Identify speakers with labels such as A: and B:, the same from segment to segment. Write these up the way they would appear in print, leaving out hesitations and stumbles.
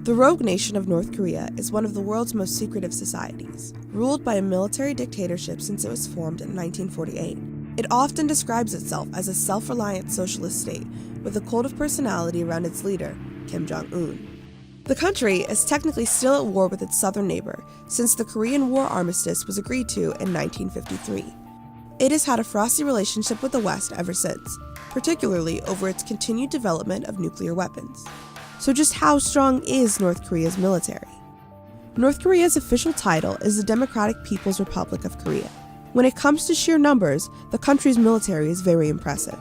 A: The rogue nation of North Korea is one of the world's most secretive societies, ruled by a military dictatorship since it was formed in 1948. It often describes itself as a self-reliant socialist state with a cult of personality around its leader, Kim Jong Un. The country is technically still at war with its southern neighbor since the Korean War armistice was agreed to in 1953. It has had a frosty relationship with the West ever since, particularly over its continued development of nuclear weapons. So just how strong is North Korea's military? North Korea's official title is the Democratic People's Republic of Korea. When it comes to sheer numbers, the country's military is very impressive.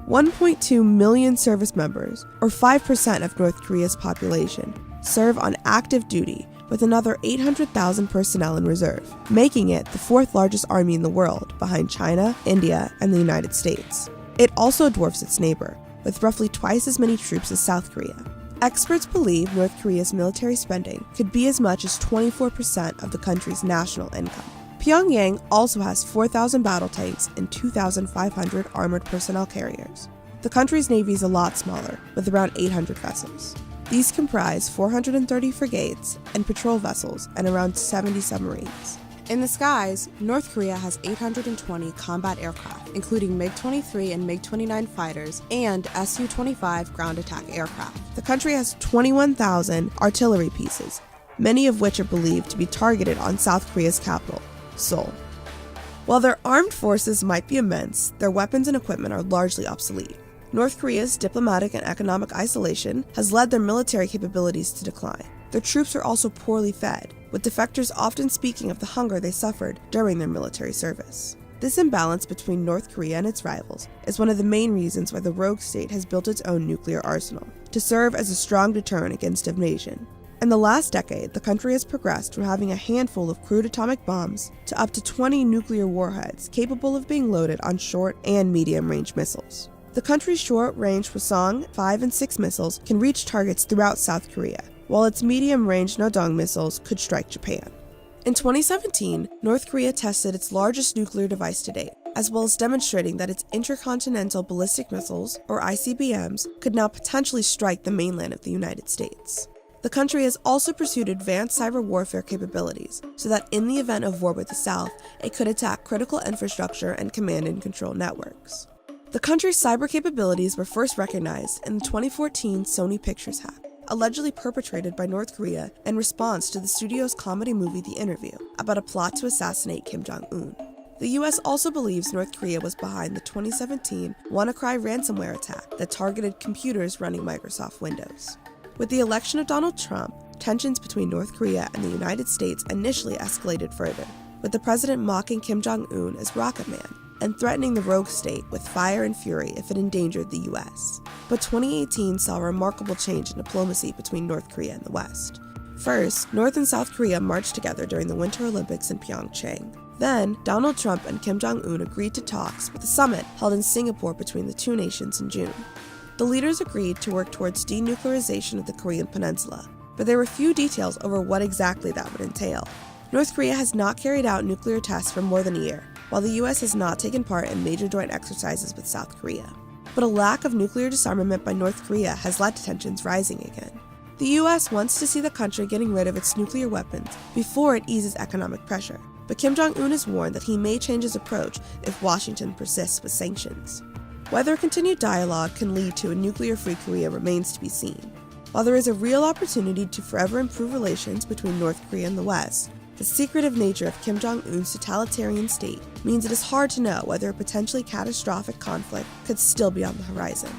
A: 1.2 million service members, or 5% of North Korea's population, serve on active duty, with another 800,000 personnel in reserve, making it the fourth largest army in the world, behind China, India, and the United States. It also dwarfs its neighbor, with roughly twice as many troops as South Korea. Experts believe North Korea's military spending could be as much as 24% of the country's national income. Pyongyang also has 4,000 battle tanks and 2,500 armored personnel carriers. The country's navy is a lot smaller, with around 800 vessels. These comprise 430 frigates and patrol vessels and around 70 submarines. In the skies, North Korea has 820 combat aircraft, including MiG-23 and MiG-29 fighters and Su-25 ground attack aircraft. The country has 21,000 artillery pieces, many of which are believed to be targeted on South Korea's capital, Seoul. While their armed forces might be immense, their weapons and equipment are largely obsolete. North Korea's diplomatic and economic isolation has led their military capabilities to decline. Their troops are also poorly fed, with defectors often speaking of the hunger they suffered during their military service. This imbalance between North Korea and its rivals is one of the main reasons why the rogue state has built its own nuclear arsenal, to serve as a strong deterrent against invasion. In the last decade, the country has progressed from having a handful of crude atomic bombs to up to 20 nuclear warheads capable of being loaded on short and medium-range missiles. The country's short-range Hwasong 5 and 6 missiles can reach targets throughout South Korea, while its medium-range Rodong missiles could strike Japan. In 2017, North Korea tested its largest nuclear device to date, as well as demonstrating that its intercontinental ballistic missiles, or ICBMs, could now potentially strike the mainland of the United States. The country has also pursued advanced cyber warfare capabilities, so that in the event of war with the South, it could attack critical infrastructure and command and control networks. The country's cyber capabilities were first recognized in the 2014 Sony Pictures hack, allegedly perpetrated by North Korea in response to the studio's comedy movie The Interview, about a plot to assassinate Kim Jong Un. The US also believes North Korea was behind the 2017 WannaCry ransomware attack that targeted computers running Microsoft Windows. With the election of Donald Trump, tensions between North Korea and the United States initially escalated further, with the president mocking Kim Jong Un as Rocket Man and threatening the rogue state with fire and fury if it endangered the US. But 2018 saw a remarkable change in diplomacy between North Korea and the West. First, North and South Korea marched together during the Winter Olympics in Pyeongchang. Then, Donald Trump and Kim Jong Un agreed to talks with a summit held in Singapore between the two nations in June. The leaders agreed to work towards denuclearization of the Korean Peninsula, but there were few details over what exactly that would entail. North Korea has not carried out nuclear tests for more than a year, while the US has not taken part in major joint exercises with South Korea. But a lack of nuclear disarmament by North Korea has led to tensions rising again. The US wants to see the country getting rid of its nuclear weapons before it eases economic pressure, but Kim Jong Un has warned that he may change his approach if Washington persists with sanctions. Whether continued dialogue can lead to a nuclear-free Korea remains to be seen. While there is a real opportunity to forever improve relations between North Korea and the West, the secretive nature of Kim Jong Un's totalitarian state means it is hard to know whether a potentially catastrophic conflict could still be on the horizon.